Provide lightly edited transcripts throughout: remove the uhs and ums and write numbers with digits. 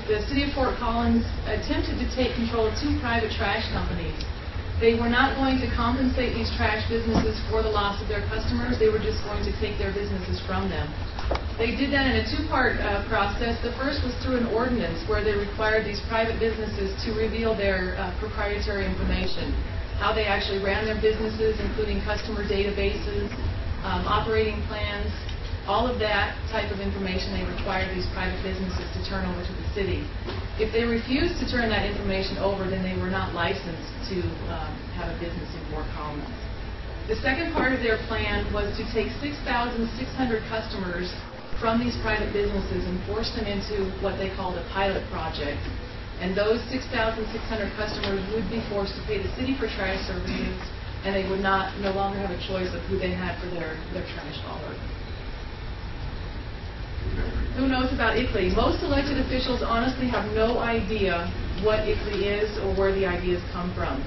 the City of Fort Collins attempted to take control of 2 private trash companies. They were not going to compensate these trash businesses for the loss of their customers. They were just going to take their businesses from them. They did that in a 2-part process. The first was through an ordinance where they required these private businesses to reveal their proprietary information, how they actually ran their businesses, including customer databases, operating plans, all of that type of information they required these private businesses to turn over to the city. If they refused to turn that information over, then they were not licensed to have a business in Fort Collins. The second part of their plan was to take 6,600 customers from these private businesses and force them into what they called a pilot project. And those 6,600 customers would be forced to pay the city for trash services, and they would no longer have a choice of who they had for their trash hauler. Who knows about ICLEI? Most elected officials honestly have no idea what ICLEI is or where the ideas come from.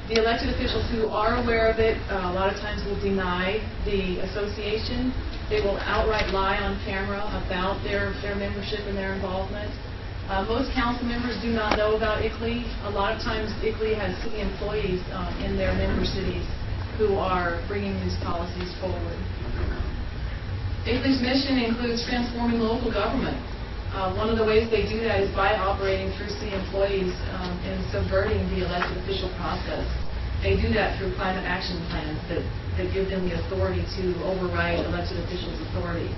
The elected officials who are aware of it a lot of times will deny the association. They will outright lie on camera about their membership and their involvement. Most council members do not know about ICLEI. A lot of times ICLEI has city employees in their member cities who are bringing these policies forward. ICLEI's mission includes transforming local government. One of the ways they do that is by operating through city employees and subverting the elected official process. They do that through climate action plans that give them the authority to override elected officials' authority.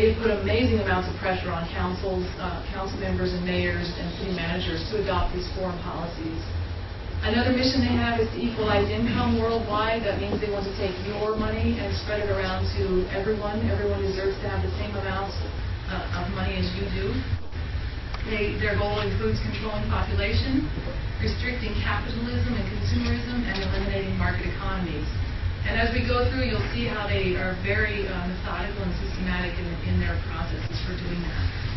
They put amazing amounts of pressure on council members and mayors and city managers to adopt these foreign policies. Another mission they have is to equalize income worldwide. That means they want to take your money and spread it around to everyone. Everyone deserves to have the same amounts of money as you do. Their goal includes controlling population, restricting capitalism and consumerism, and eliminating market economies. And as we go through, you'll see how they are very methodical and systematic in their processes for doing that.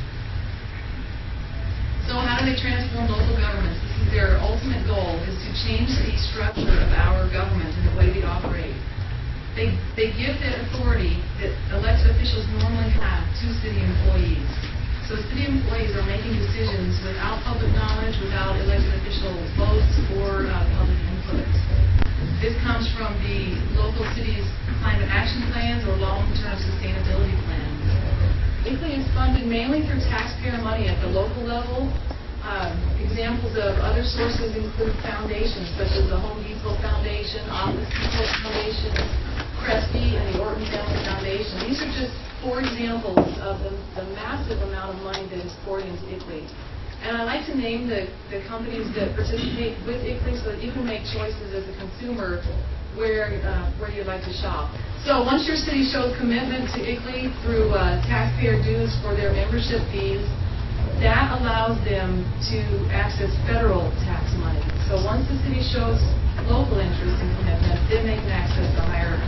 So how do they transform local governments? This is their ultimate goal, is to change the structure of our government and the way we operate. They give that authority that elected officials normally have to city employees. So city employees are making decisions without public knowledge, without elected official votes or public input. This comes from the local city's climate action plans or long-term sustainability plans. ICLEI is funded mainly through taxpayer money at the local level. Examples of other sources include foundations such as the Home Depot Foundation, Office Depot Foundation, Kresge, and the Orton Family Foundation. These are just 4 examples of the massive amount of money that is poured into ICLEI. And I like to name the companies that participate with ICLEI so that you can make choices as a consumer where you'd like to shop. So once your city shows commitment to ICLEI through taxpayer dues for their membership fees, that allows them to access federal tax money. So once the city shows local interest and commitment, then they can access the higher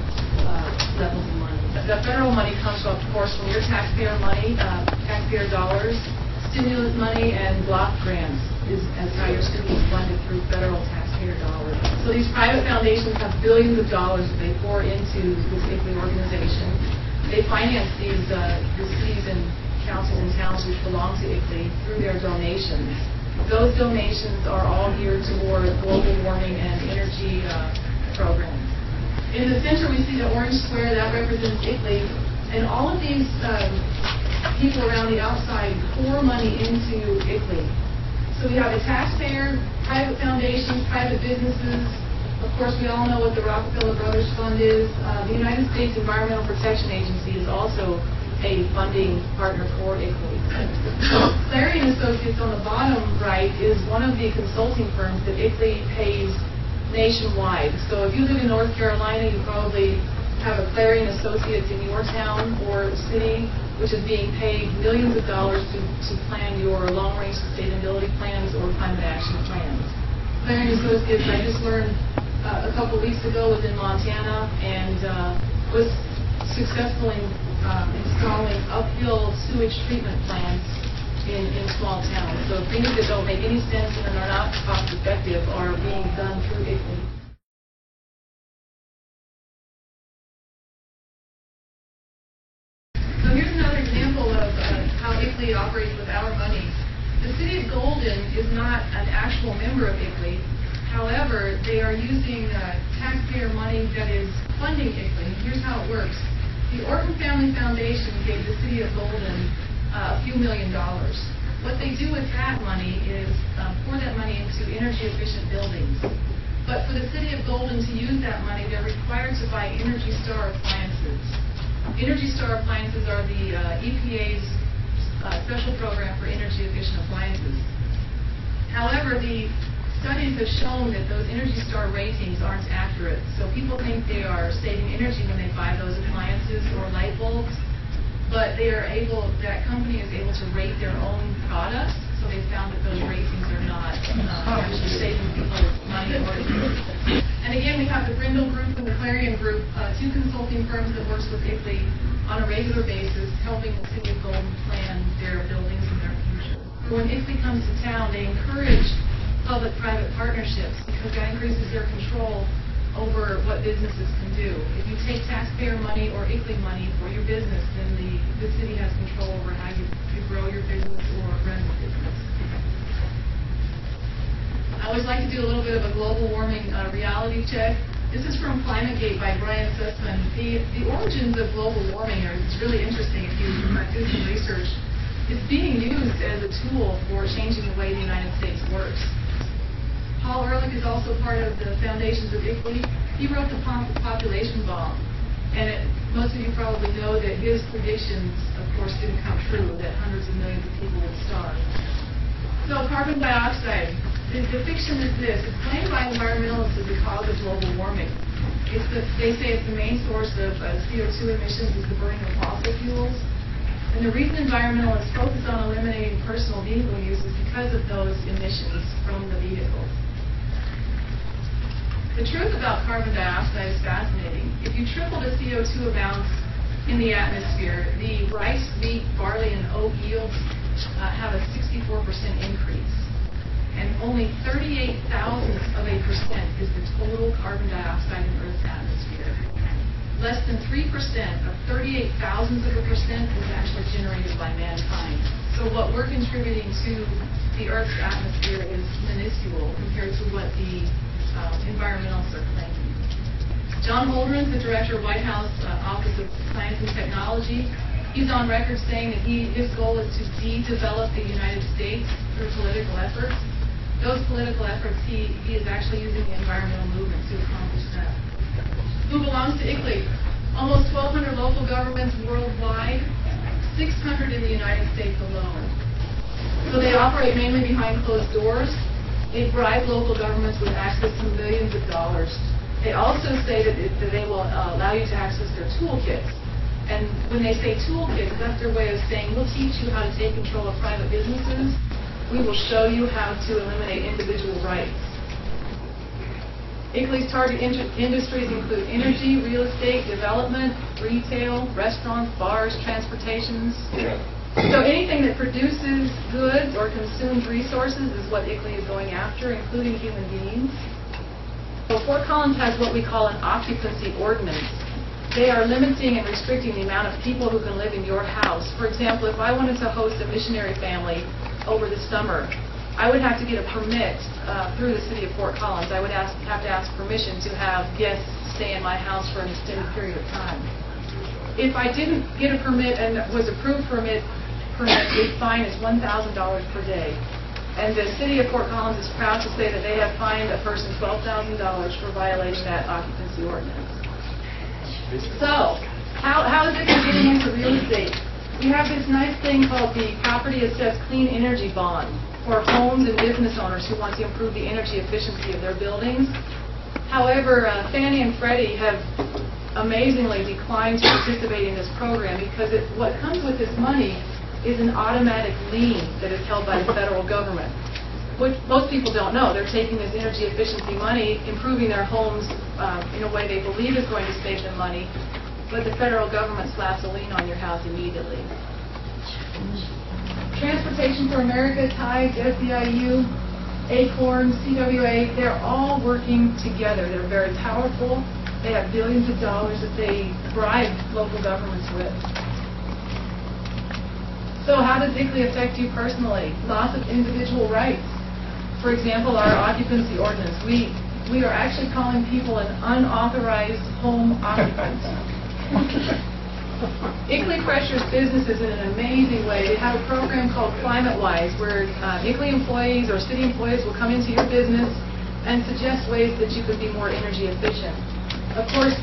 levels of money. The federal money comes, of course, from your taxpayer money, taxpayer dollars, stimulus money, and block grants is how your city is funded through federal taxpayer dollars. So these private foundations have billions of dollars that they pour into this ICLEI organization. They finance these cities and councils and towns which belong to ICLEI through their donations. Those donations are all geared toward global warming and energy programs. In the center, we see the orange square that represents ICLEI, and all of these people around the outside pour money into ICLEI. So we have a taxpayer, private foundations, private businesses. Of course, we all know what the Rockefeller Brothers Fund is. The United States Environmental Protection Agency is also a funding partner for ICLEI. Clarion Associates on the bottom right is one of the consulting firms that ICLEI pays nationwide. So if you live in North Carolina, you probably have a Clarion Associates in your town or city, which is being paid millions of dollars to plan your long-range sustainability plans or climate action plans. Clarion Associates, I just learned a couple weeks ago, was in Montana and was successful in installing uphill sewage treatment plants in small towns. So things that don't make any sense and are not cost effective are being done through ICLEI. So here's another example of how ICLEI operates with our money. The city of Golden is not an actual member of ICLEI. However, they are using taxpayer money that is funding ICLEI. Here's how it works. The Orton Family Foundation gave the city of Golden a few $1 million. What they do with that money is pour that money into energy-efficient buildings. But for the city of Golden to use that money, they're required to buy Energy Star appliances. Energy Star appliances are the EPA's special program for energy-efficient appliances. However, the studies have shown that those Energy Star ratings aren't accurate. So people think they are saving energy when they buy those appliances or light bulbs, but that company is able to rate their own products. So they found that those ratings are not actually saving people money or energy. And again, we have the Brindle Group and the Clarion Group, two consulting firms that works with ICLEI on a regular basis, helping the city of Golden plan their buildings and their future. When ICLEI comes to town, they encourage public-private partnerships because that increases their control over what businesses can do. If you take taxpayer money or ICLEI money for your business, then the city has control over how you grow your business or run the business. I always like to do a little bit of a global warming reality check. This is from ClimateGate by Brian Sussman. The origins of global warming is really interesting if you do some research. It's being used as a tool for changing the way the United States works. Paul Ehrlich is also part of the foundations of ICLEI. He wrote the population bomb. And most of you probably know that his predictions, of course, didn't come true, that hundreds of millions of people would starve. So carbon dioxide. The fiction is this. It's claimed by environmentalists as the cause of global warming. They say it's the main source of CO2 emissions is the burning of fossil fuels. And the reason environmentalists focus on eliminating personal vehicle use is because of those emissions from the vehicles. The truth about carbon dioxide is fascinating. If you triple the CO2 amounts in the atmosphere, the rice, wheat, barley, and oat yields have a 64% increase. And only 38 thousandths of a percent is the total carbon dioxide in Earth's atmosphere. Less than 3% of 38 thousandths of a percent is actually generated by mankind. So what we're contributing to the Earth's atmosphere is minuscule compared to what the environmentalists are claiming. John Holdren, the director of White House Office of Science and Technology, he's on record saying that his goal is to de-develop the United States through political efforts. Those political efforts, he is actually using the environmental movement to accomplish that. Who belongs to ICLEI? Almost 1,200 local governments worldwide, 600 in the United States alone. So they operate mainly behind closed doors. They bribe local governments with access to millions of dollars. They also say that they will allow you to access their toolkits. And when they say toolkits, that's their way of saying, we'll teach you how to take control of private businesses. We will show you how to eliminate individual rights. ICLEI's target industries include energy, real estate, development, retail, restaurants, bars, transportations. So anything that produces goods or consumes resources is what ICLEI is going after, including human beings. So Fort Collins has what we call an occupancy ordinance. They are limiting and restricting the amount of people who can live in your house. For example, if I wanted to host a missionary family over the summer, I would have to get a permit through the city of Fort Collins. I would have to ask permission to have guests stay in my house for an extended period of time. If I didn't get a permit and was approved for a permit, the fine is $1,000 per day. And the city of Fort Collins is proud to say that they have fined a person $12,000 for violating that occupancy ordinance. So, how is it getting into real estate? We have this nice thing called the Property Assessed Clean Energy Bond for homes and business owners who want to improve the energy efficiency of their buildings. However, Fannie and Freddie have amazingly declined to participate in this program because what comes with this money is an automatic lien that is held by the federal government. Which most people don't know. They're taking this energy efficiency money, improving their homes in a way they believe is going to save them money, but the federal government slaps a lien on your house immediately. Transportation for America, TIDES, SEIU, ACORN, CWA, they're all working together. They're very powerful. They have billions of dollars that they bribe local governments with. So how does ICLEI affect you personally? Loss of individual rights. For example, our occupancy ordinance. We are actually calling people an unauthorized home occupant. ICLEI pressures businesses in an amazing way. They have a program called ClimateWise, where ICLEI employees or city employees will come into your business and suggest ways that you could be more energy efficient. Of course,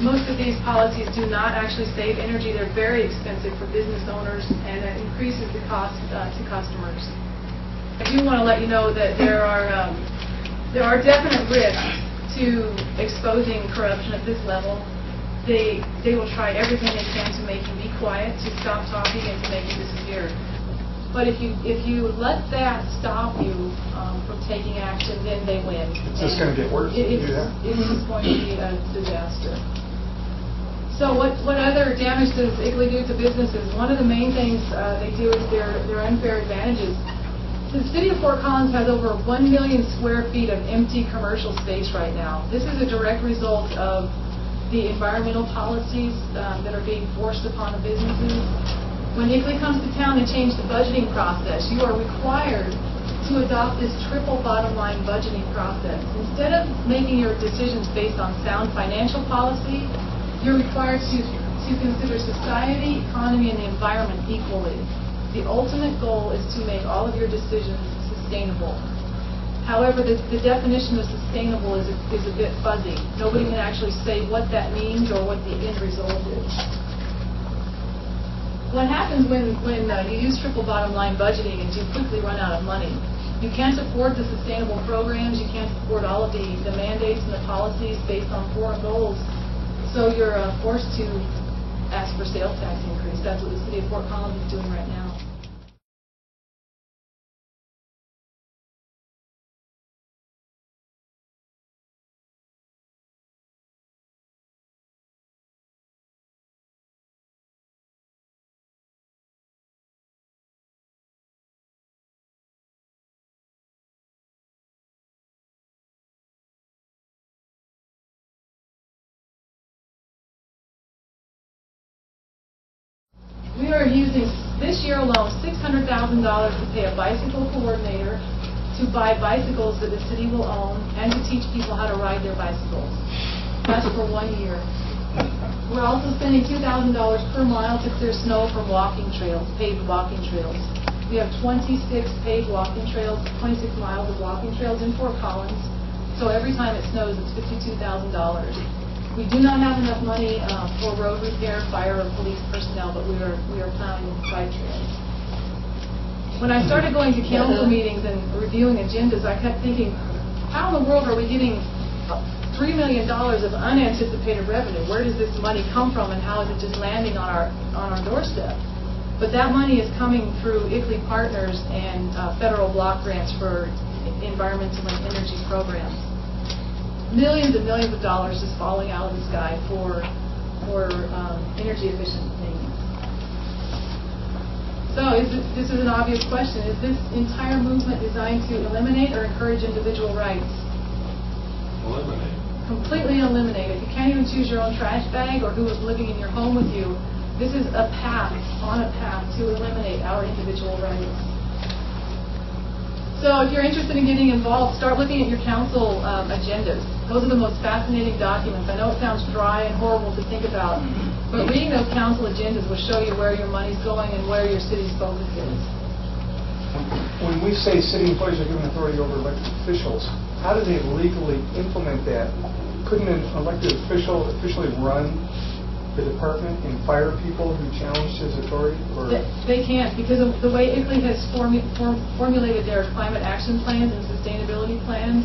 most of these policies do not actually save energy. They're very expensive for business owners, and it increases the cost to customers. I do want to let you know that there are definite risks to exposing corruption at this level. They will try everything they can to make you be quiet, to stop talking, and to make you disappear. But if you let that stop you from taking action, then they win. It's just going to get worse. It is going to be a disaster. So what other damage does ICLEI do to businesses? One of the main things they do is their unfair advantages. The city of Fort Collins has over 1 million square feet of empty commercial space right now. This is a direct result of the environmental policies that are being forced upon the businesses. When ICLEI comes to town and change the budgeting process, you are required to adopt this triple bottom line budgeting process. Instead of making your decisions based on sound financial policy, you're required to consider society, economy, and the environment equally. The ultimate goal is to make all of your decisions sustainable. However, the definition of sustainable is a bit fuzzy. Nobody can actually say what that means or what the end result is. What happens when you use triple bottom line budgeting is you quickly run out of money. You can't afford the sustainable programs, you can't afford all of the mandates and the policies based on foreign goals, so you're forced to ask for sales tax increase. That's what the city of Fort Collins is doing right now. We are using, this year alone, $600,000 to pay a bicycle coordinator to buy bicycles that the city will own and to teach people how to ride their bicycles. That's for 1 year. We're also spending $2,000 per mile to clear snow from walking trails, paved walking trails. We have 26 paved walking trails, 26 miles of walking trails in Fort Collins. So every time it snows, it's $52,000. We do not have enough money for road repair, fire, or police personnel, but we are planning bike trails. When I started going to council meetings and reviewing agendas, I kept thinking, how in the world are we getting $3 million of unanticipated revenue? Where does this money come from, and how is it just landing on our doorstep? But that money is coming through ICLEI partners and federal block grants for environmental and energy programs. Millions and millions of dollars just falling out of the sky for energy efficient things. So this is an obvious question. Is this entire movement designed to eliminate or encourage individual rights? Eliminate. Completely eliminate it. You can't even choose your own trash bag or who is living in your home with you. This is a path to eliminate our individual rights. So if you're interested in getting involved, start looking at your council agendas. Those are the most fascinating documents. I know it sounds dry and horrible to think about, but reading those council agendas will show you where your money's going and where your city's focus is. When we say city employees are given authority over elected officials, how do they legally implement that? Couldn't an elected official officially run the department and fire people who challenged his authority? Or? They can't, because of the way ICLEI has formulated their climate action plans and sustainability plans.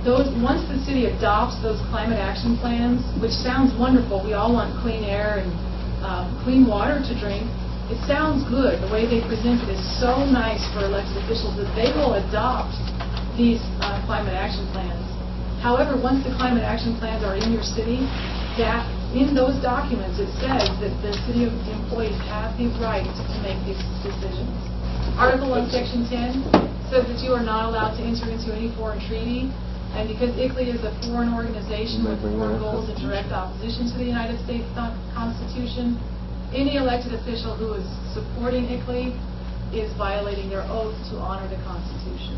Once the city adopts those climate action plans, which sounds wonderful, we all want clean air and clean water to drink. It sounds good. The way they present it is so nice for elected officials that they will adopt these climate action plans. However, once the climate action plans are in your city, that in those documents it says that the city employees have the right to make these decisions. Article 1, Section 10 says that you are not allowed to enter into any foreign treaty, and because ICLEI is a foreign organization with foreign goals in direct opposition to the United States Constitution, any elected official who is supporting ICLEI is violating their oath to honor the Constitution.